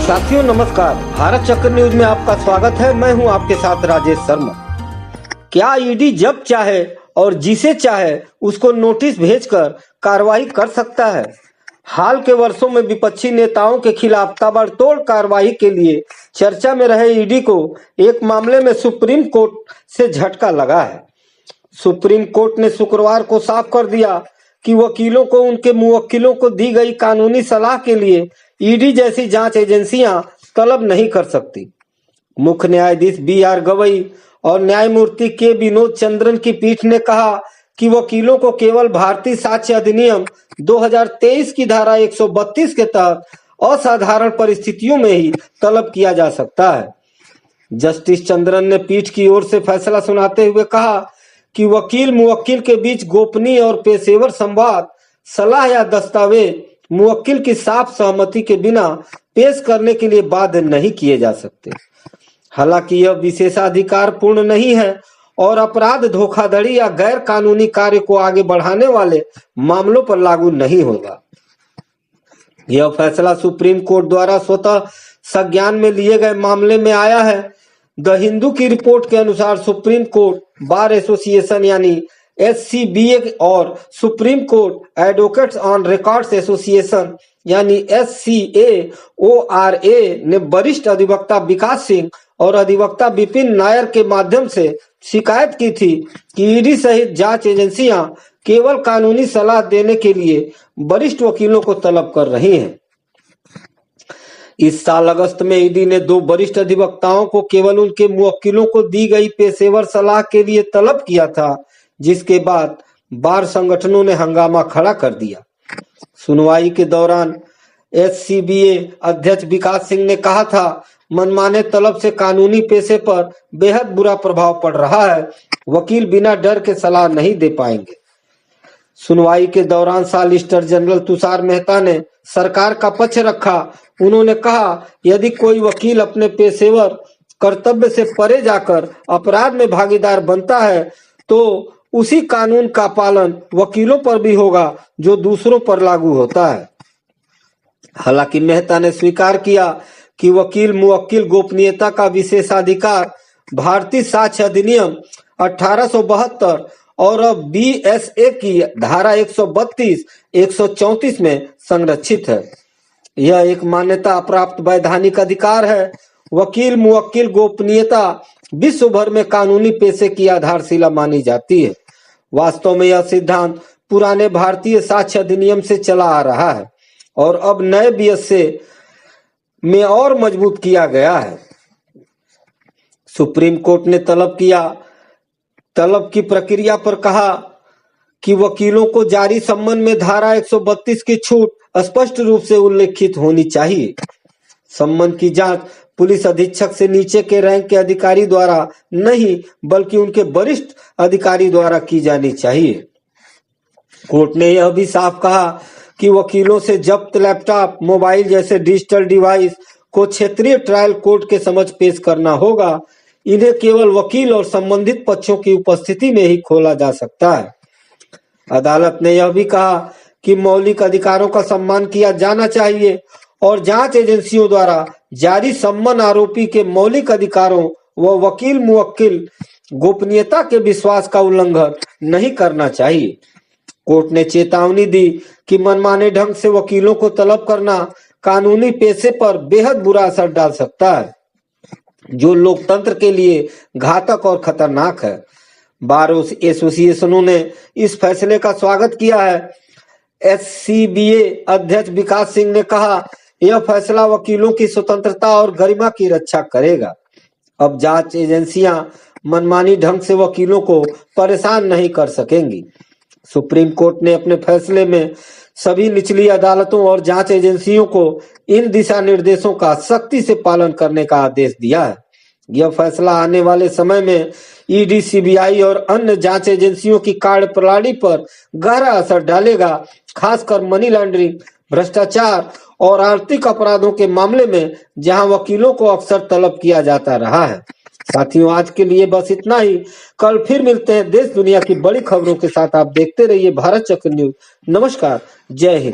साथियों नमस्कार, भारत चक्र न्यूज में आपका स्वागत है। मैं हूं आपके साथ राजेश शर्मा। क्या ईडी जब चाहे और जिसे चाहे उसको नोटिस भेजकर कार्रवाई कर सकता है? हाल के वर्षों में विपक्षी नेताओं के खिलाफ ताबड़तोड़ कार्रवाई के लिए चर्चा में रहे ईडी को एक मामले में सुप्रीम कोर्ट से झटका लगा है। सुप्रीम कोर्ट ने शुक्रवार को साफ कर दिया कि वकीलों को उनके मुवक्किलों को दी गई कानूनी सलाह के लिए ईडी जैसी जांच एजेंसियां तलब नहीं कर सकती। मुख्य न्यायाधीश बी.आर. गवई और न्यायमूर्ति के विनोद चंद्रन की पीठ ने कहा कि वकीलों को केवल भारतीय साक्ष्य अधिनियम 2023 की धारा 132 के तहत असाधारण परिस्थितियों में ही तलब किया जा सकता है। जस्टिस चंद्रन ने पीठ की ओर से फैसला सुनाते हुए कहा कि वकील मुवक्किल के बीच गोपनीय और पेशेवर संवाद, सलाह या दस्तावेज मुवक्किल की साफ सहमति के बिना पेश करने के लिए बाध्य नहीं किए जा सकते। हालांकि यह विशेषाधिकार पूर्ण नहीं है और अपराध, धोखाधड़ी या गैर कानूनी कार्य को आगे बढ़ाने वाले मामलों पर लागू नहीं होगा। यह फैसला सुप्रीम कोर्ट द्वारा स्वतः संज्ञान में लिए गए मामले में आया है। द हिंदू की रिपोर्ट के अनुसार सुप्रीम कोर्ट बार एसोसिएशन यानी SCBA और supreme court advocates on records association यानी SCAORA ने वरिष्ठ अधिवक्ता विकास सिंह और अधिवक्ता विपिन नायर के माध्यम से शिकायत की थी कि ईडी सहित जांच एजेंसियां केवल कानूनी सलाह देने के लिए वरिष्ठ वकीलों को तलब कर रही हैं। इस साल अगस्त में ईडी ने 2 वरिष्ठ अधिवक्ताओं को केवल उनके मुवक्किलों को दी गई पेशेवर सलाह के लिए तलब किया था, जिसके बाद बार संगठनों ने हंगामा खड़ा कर दिया। सुनवाई के दौरान SCBA अध्यक्ष विकास सिंह ने कहा था, मनमाने तलब से कानूनी पेशे पर बेहद बुरा प्रभाव पड़ रहा है। वकील बिना डर के सलाह नहीं दे पाएंगे। सुनवाई के दौरान सॉलिसिटर जनरल तुषार मेहता ने सरकार का पक्ष रखा। उन्होंने कहा, यदि कोई वकील अपने पेशेवर कर्तव्य से परे जाकर अपराध में भागीदार बनता है तो उसी कानून का पालन वकीलों पर भी होगा जो दूसरों पर लागू होता है। हालांकि मेहता ने स्वीकार किया कि वकील मुवक्किल गोपनीयता का विशेषाधिकार भारतीय साक्ष्य अधिनियम 1872 और अब BSA की धारा 132, 134 में संरक्षित है। यह एक मान्यता प्राप्त वैधानिक अधिकार है। वकील मुवक्किल गोपनीयता विश्व भर में कानूनी पेशे की आधारशिला मानी जाती है। वास्तव में यह सिद्धांत पुराने भारतीय साक्ष्य अधिनियम से चला आ रहा है और अब नए BSA में और मजबूत किया गया है। सुप्रीम कोर्ट ने तलब की प्रक्रिया पर कहा कि वकीलों को जारी सम्मन में धारा 132 की छूट स्पष्ट रूप से उल्लेखित होनी चाहिए। सम्मन की जांच पुलिस अधीक्षक से नीचे के रैंक के अधिकारी द्वारा नहीं बल्कि उनके वरिष्ठ अधिकारी द्वारा की जानी चाहिए। कोर्ट ने यह भी साफ कहा कि वकीलों से जब्त लैपटॉप, मोबाइल जैसे डिजिटल डिवाइस को क्षेत्रीय ट्रायल कोर्ट के समक्ष पेश करना होगा। इन्हें केवल वकील और संबंधित पक्षों की उपस्थिति में ही खोला जा सकता है। अदालत ने यह भी कहा कि मौलिक अधिकारों का सम्मान किया जाना चाहिए और जांच एजेंसियों द्वारा जारी सम्मन आरोपी के मौलिक अधिकारों व वकील मुवक्किल गोपनीयता के विश्वास का उल्लंघन नहीं करना चाहिए। कोर्ट ने चेतावनी दी कि मनमाने ढंग से वकीलों को तलब करना कानूनी पेशे पर बेहद बुरा असर डाल सकता है, जो लोकतंत्र के लिए घातक और खतरनाक है। बार एसोसिएशनों ने इस फैसले का स्वागत किया है। SCBA अध्यक्ष विकास सिंह ने कहा, यह फैसला वकीलों की स्वतंत्रता और गरिमा की रक्षा करेगा। अब जांच एजेंसियां मनमानी ढंग से वकीलों को परेशान नहीं कर सकेंगी। सुप्रीम कोर्ट ने अपने फैसले में सभी निचली अदालतों और जांच एजेंसियों को इन दिशा निर्देशों का सख्ती से पालन करने का आदेश दिया है। यह फैसला आने वाले समय में ईडी, CBI और अन्य जांच एजेंसियों की कार्यप्रणाली पर गहरा असर डालेगा, खासकर मनी लॉन्ड्रिंग, भ्रष्टाचार और आर्थिक अपराधों के मामले में जहां वकीलों को अक्सर तलब किया जाता रहा है। साथियों, आज के लिए बस इतना ही। कल फिर मिलते हैं देश दुनिया की बड़ी खबरों के साथ। आप देखते रहिए भारत चक्र न्यूज। नमस्कार, जय हिंद।